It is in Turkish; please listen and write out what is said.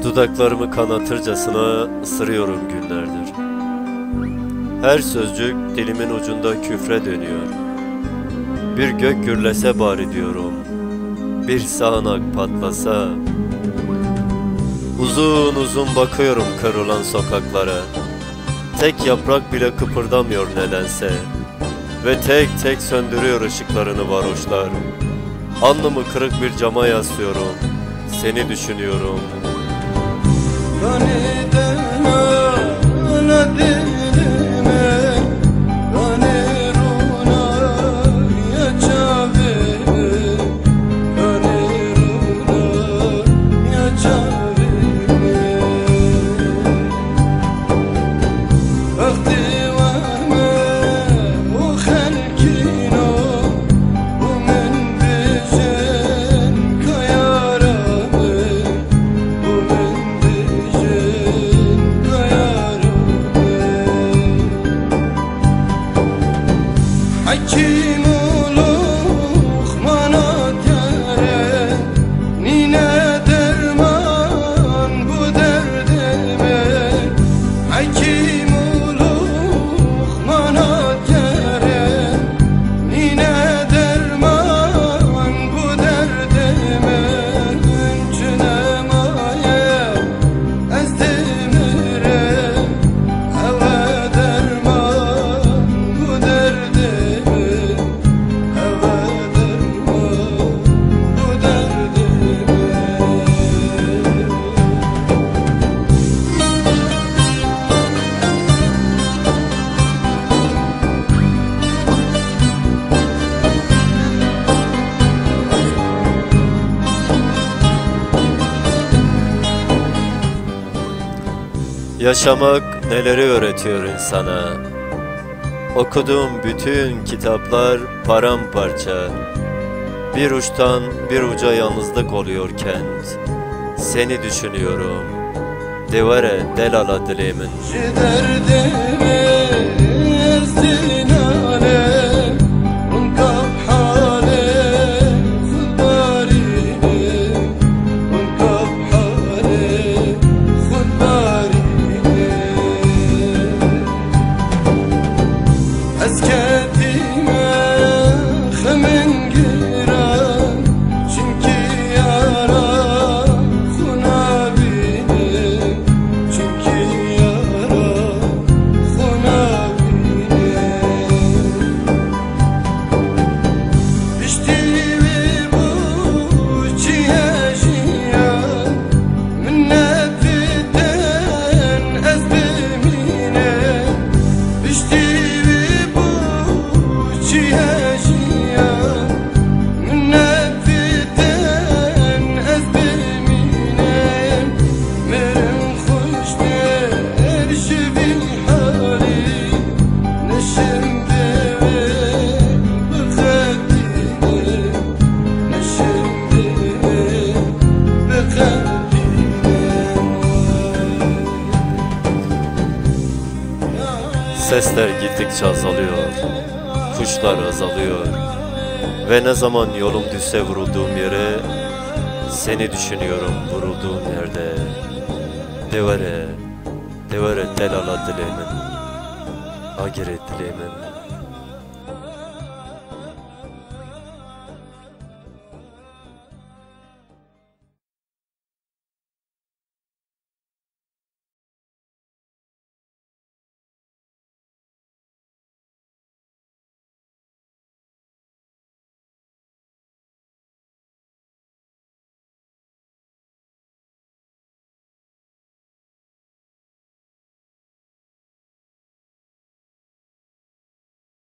Dudaklarımı kanatırcasına ısırıyorum günlerdir. Her sözcük dilimin ucunda küfre dönüyor. Bir gök gürlese bari diyorum, bir sağanak patlasa. Uzun uzun bakıyorum kırılan sokaklara. Tek yaprak bile kıpırdamıyor nedense. Ve tek tek söndürüyor ışıklarını varoşlar. Alnımı kırık bir cama yaslıyorum, seni düşünüyorum. Hakim oluq manat yare, nine derman bu derdime. Hakim oluq manat yare, nine derman bu derdime. Güncüne maye ez demirem, hava derman bu derdime. Yaşamak neleri öğretiyor insana. Okuduğum bütün kitaplar paramparça. Bir uçtan bir uca yalnızlık oluyor kent. Seni düşünüyorum, devare delala dilimin. Sesler gittikçe azalıyor, kuşlar azalıyor. Ve ne zaman yolum düşse vurulduğum yere, seni düşünüyorum vurulduğum yerde. Devare, devare delala dilimin, agire dilimin.